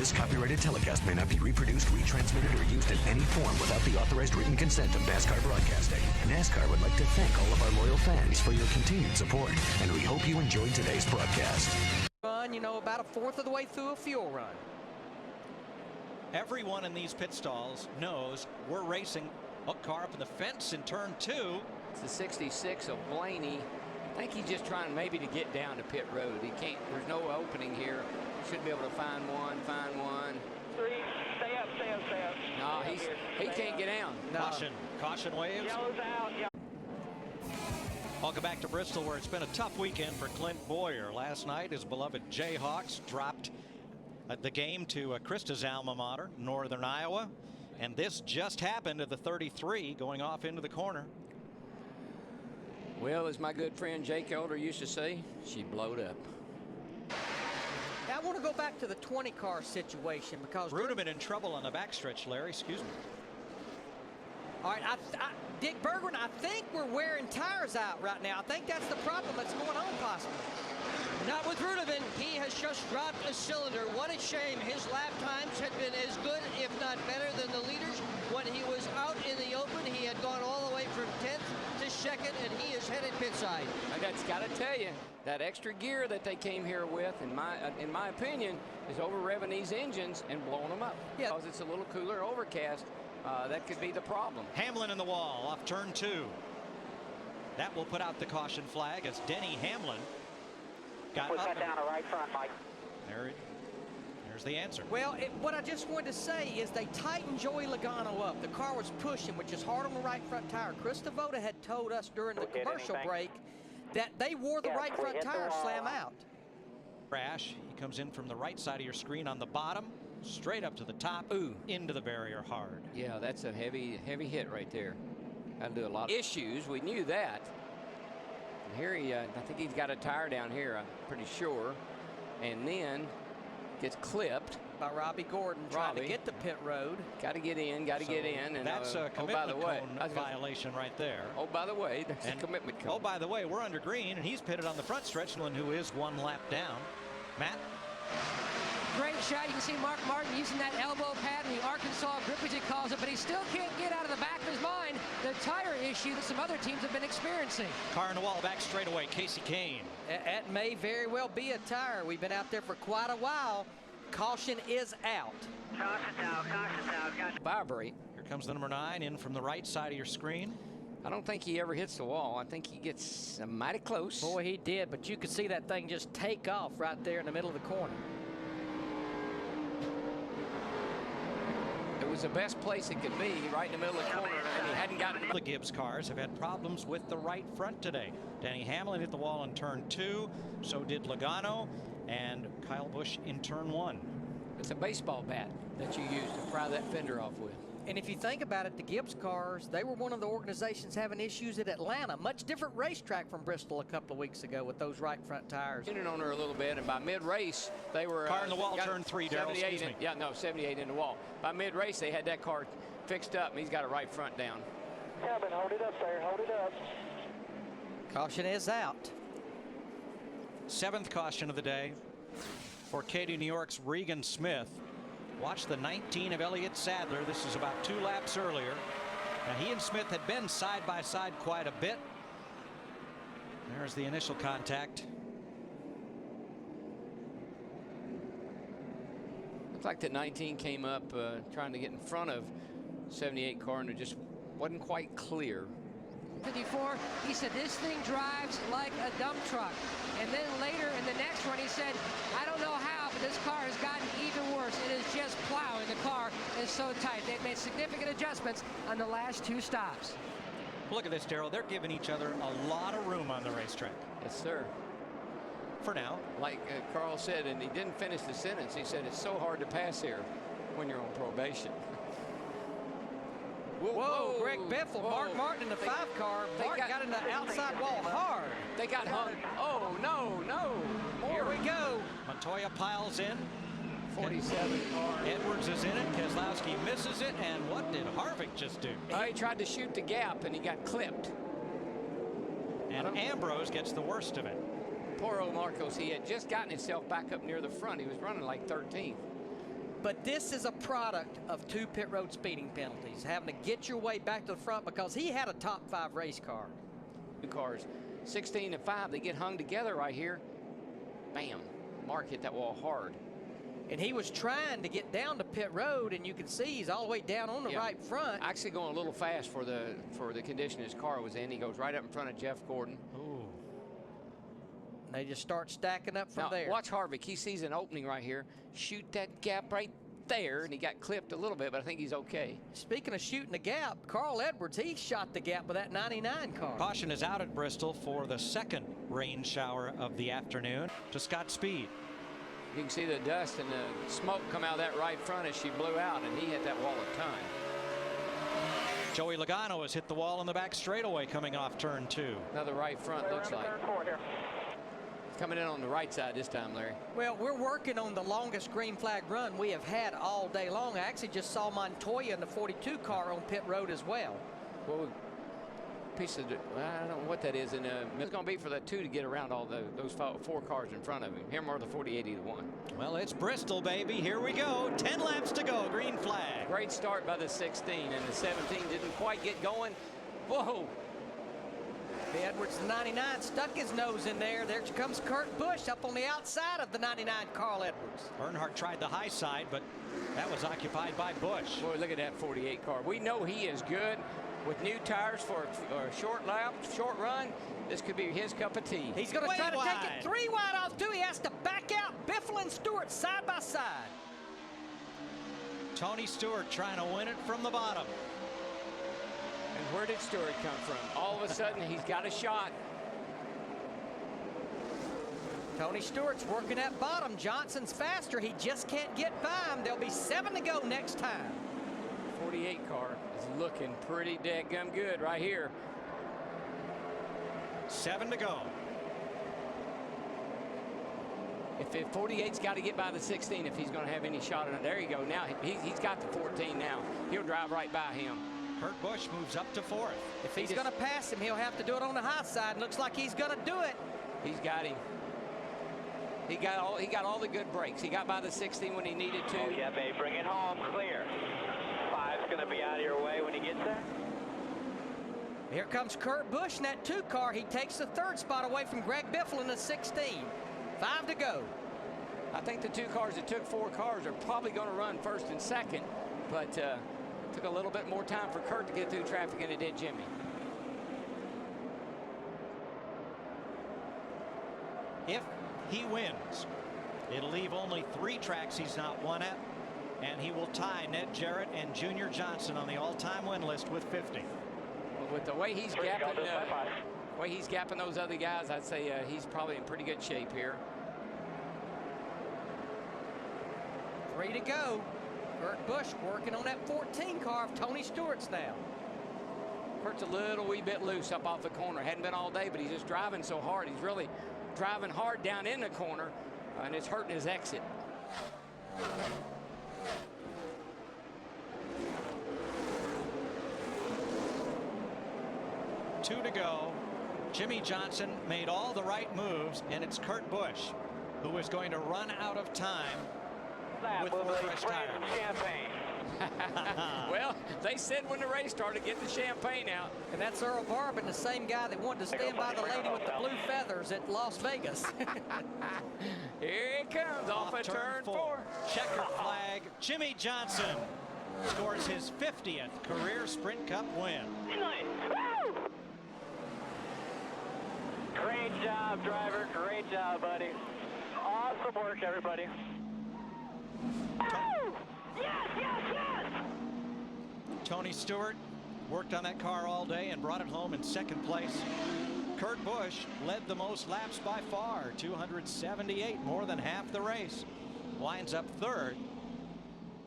This copyrighted telecast may not be reproduced, retransmitted, or used in any form without the authorized written consent of NASCAR Broadcasting. NASCAR would like to thank all of our loyal fans for your continued support, and we hope you enjoyed today's broadcast. Run, about a fourth of the way through a fuel run. Everyone in these pit stalls knows we're racing. A car up in the fence in turn 2. It's the 66 of Blaney. I think he's just trying maybe to get down to pit road. He can't, there's no opening here. Should be able to find one. 3, stay up. No, he can't get down. No. Caution waves. Yellow's out. Yeah. Welcome back to Bristol, where it's been a tough weekend for Clint Boyer. Last night, his beloved Jayhawks dropped the game to Krista's alma mater, Northern Iowa. And this just happened at the 33, going off into the corner. Well, as my good friend Jake Elder used to say, she blowed up. I want to go back to the 20 car situation because Ruderman in trouble on the backstretch, Larry. Excuse me. All right, Dick Bergman, I think we're wearing tires out right now. I think that's the problem that's going on possibly. Not with Ruderman. He has just dropped a cylinder. What a shame. His lap times had been as good, if not better, than the leaders. When he was out in the open, he had gone all the way from 10th to 2nd, and he is headed pit side. And that's got to tell you, that extra gear that they came here with, in my opinion, is over-revving these engines and blowing them up. Yeah. Because it's a little cooler overcast. That could be the problem. Hamlin in the wall off turn 2. That will put out the caution flag as Denny Hamlin got Put up. that down the right front, Mike. There's the answer. Well, what I just wanted to say is they tightened Joey Logano up. The car was pushing, which is hard on the right front tire. Chris Devoda had told us during the commercial break that they wore the right front tire slam out. Crash. He comes in from the right side of your screen on the bottom, straight up to the top, into the barrier hard. Yeah, that's a heavy hit right there. That'll do a lot of issues. We knew that. And here I think he's got a tire down here, I'm pretty sure. And then gets clipped by Robbie Gordon trying to get to pit road. Got to get in, And that's a commitment cone violation right there. Oh, by the way, there's a commitment cone. Oh, by the way, we're under green, and he's pitted on the front stretch, one who is one lap down. Matt? Great shot. You can see Mark Martin using that elbow pad and the Arkansas grip, as he calls it, but he still can't get out of the back of his mind the tire issue that some other teams have been experiencing. Car in the wall, back straightaway, Casey Kane. That may very well be a tire. We've been out there for quite a while. Caution is out. Caution's out. Vibrate. Here comes the number 9 in from the right side of your screen. I don't think he ever hits the wall. I think he gets mighty close. Boy, he did, but you could see that thing just take off right there in the middle of the corner. It was the best place it could be, right in the middle of the corner, and he hadn't gotten. The Gibbs cars have had problems with the right front today. Denny Hamlin hit the wall in turn 2, so did Logano, and Kyle Busch in turn 1. It's a baseball bat that you use to pry that fender off with. And if you think about it, the Gibbs cars, they were one of the organizations having issues at Atlanta. Much different racetrack from Bristol a couple of weeks ago with those right front tires. Tuning on her a little bit, and by mid-race, they were... Car in the wall, turn 3, Darrell, excuse me. Yeah, no, 78 in the wall. By mid-race, they had that car fixed up, and he's got a right front down. Yeah, but hold it up there, hold it up. Caution is out. 7th caution of the day for Katy, New York's Regan Smith. Watch the 19 of Elliott Sadler. This is about 2 laps earlier. Now, he and Smith had been side by side quite a bit. There's the initial contact. Looks like the 19 came up trying to get in front of 78 car, and it just wasn't quite clear. 54, he said this thing drives like a dump truck. And then later in the next one, he said, I don't know how, but this car has gotten even worse. It is just plowing. The car is so tight. They've made significant adjustments on the last 2 stops. Look at this, Darrell. They're giving each other a lot of room on the racetrack. Yes, sir. For now. Like Carl said, and he didn't finish the sentence, he said it's so hard to pass here when you're on probation. Whoa, Greg Bethel, Mark Martin in the 5 car. Mark got in the outside wall hard. They got hung. Oh, no. More. Here we go. Montoya piles in. 47 car. Edwards is in it. Keselowski misses it. And what did Harvick just do? He tried to shoot the gap, and he got clipped. And Ambrose gets the worst of it. Poor old Marcos. He had just gotten himself back up near the front. He was running like 13th. But this is a product of 2 pit road speeding penalties, having to get your way back to the front because he had a top 5 race car. 2 cars, 16 and 5, they get hung together right here. Bam, Mark hit that wall hard. And he was trying to get down to pit road, and you can see he's all the way down on the right front. Actually going a little fast for the condition his car was in. He goes right up in front of Jeff Gordon. Ooh. They just start stacking up from there. Watch Harvick. He sees an opening right here. Shoot that gap right there, and he got clipped a little bit, but I think he's okay. Speaking of shooting the gap, Carl Edwards, he shot the gap with that 99 car. Caution is out at Bristol for the 2nd rain shower of the afternoon to Scott Speed. You can see the dust and the smoke come out of that right front as she blew out, and he hit that wall a ton. Joey Logano has hit the wall in the back straightaway coming off turn 2. Another right front looks like. Coming in on the right side this time, Larry. Well, we're working on the longest green flag run we have had all day long. I actually just saw Montoya in the 42 car on pit road as well. Well, piece of I don't know what that is, and it's going to be for the 2 to get around all those 4 cars in front of him. Here more the 40-80 to 1. Well, it's Bristol, baby. Here we go. 10 laps to go. Green flag. Great start by the 16, and the 17 didn't quite get going. Whoa. The Edwards 99 stuck his nose in there. There comes Kurt Busch up on the outside of the 99 Carl Edwards. Earnhart tried the high side, but that was occupied by Busch. Boy, look at that 48 car. We know he is good. With new tires for a short lap, short run, this could be his cup of tea. He's going to try to take it 3 wide off 2. He has to back out. Biffle and Stewart side by side. Tony Stewart trying to win it from the bottom. And where did Stewart come from? All of a sudden, he's got a shot. Tony Stewart's working at bottom. Johnson's faster. He just can't get by him. There'll be 7 to go next time. 48 car is looking pretty dadgum good right here. 7 to go. If 48's got to get by the 16 if he's going to have any shot at it. There you go. Now he's got the 14 now. He'll drive right by him. Kurt Busch moves up to 4th. If he's going to pass him, he'll have to do it on the high side. Looks like he's going to do it. He's got him. He got all the good breaks. He got by the 16 when he needed to. Oh, yeah, babe. Bring it home. Clear. 5's going to be out of your way when he gets there. Here comes Kurt Busch in that 2 car. He takes the 3rd spot away from Greg Biffle in the 16. 5 to go. I think the 2 cars that took 4 cars are probably going to run 1st and 2nd, but took a little bit more time for Kurt to get through traffic than it did Jimmy. If he wins, it'll leave only 3 tracks he's not won at, and he will tie Ned Jarrett and Junior Johnson on the all-time win list with 50. With the way he's gapping, those other guys, I'd say he's probably in pretty good shape here. 3 to go. Kurt Busch working on that 14 car of Tony Stewart's now. Kurt's a little wee bit loose up off the corner. Hadn't been all day, but he's just driving so hard. He's really driving hard down in the corner, and it's hurting his exit. Two to go. Jimmy Johnson made all the right moves, and it's Kurt Busch who is going to run out of time with 4 fresh tires. Well, they said when the race started, get the champagne out. And that's Earl Barbin, the same guy that wanted to stand by the lady with the blue feathers at Las Vegas. Here it comes off of turn 4. Checker flag. Jimmy Johnson scores his 50th career Sprint Cup win. Great job, driver. Great job, buddy. Awesome work, everybody. Yes, yes, yes! Tony Stewart worked on that car all day and brought it home in 2nd place. Kurt Busch led the most laps by far, 278, more than half the race. Winds up 3rd.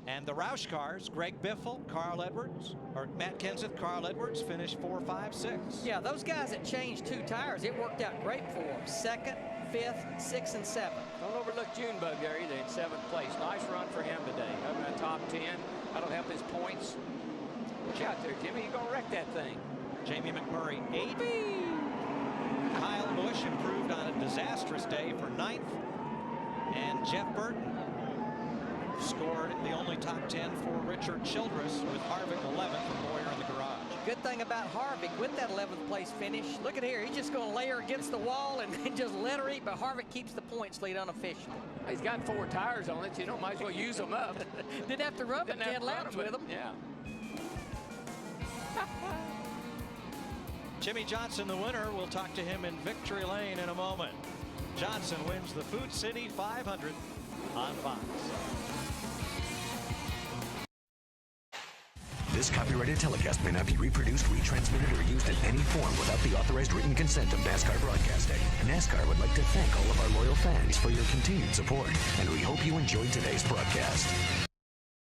And the Roush cars, Greg Biffle, Carl Edwards, or Matt Kenseth, Carl Edwards, finished 4, 5, 6. Yeah, those guys that changed 2 tires, it worked out great for them. 2nd, 5th, 6th, and 7th. Don't overlook Junebug there either in 7th place. Nice run for him today. Up in the top 10. That'll help his points. Look out there, Jimmy. You're going to wreck that thing. Jamie McMurray, 8th. Kyle Busch improved on a disastrous day for 9th. And Jeff Burton scored the only top 10 for Richard Childress, with Harvick 11th and Boyer in the garage. Good thing about Harvick with that 11th place finish, look at here, he's just going to lay her against the wall and just let her eat, but Harvick keeps the points lead unofficial. He's got 4 tires on it, you know, might as well use them up. Didn't have to rub it 10 laps with them. Yeah. Jimmy Johnson, the winner. We'll talk to him in victory lane in a moment. Johnson wins the Food City 500 on Fox. This copyrighted telecast may not be reproduced, retransmitted, or used in any form without the authorized written consent of NASCAR Broadcasting. NASCAR would like to thank all of our loyal fans for your continued support, and we hope you enjoyed today's broadcast.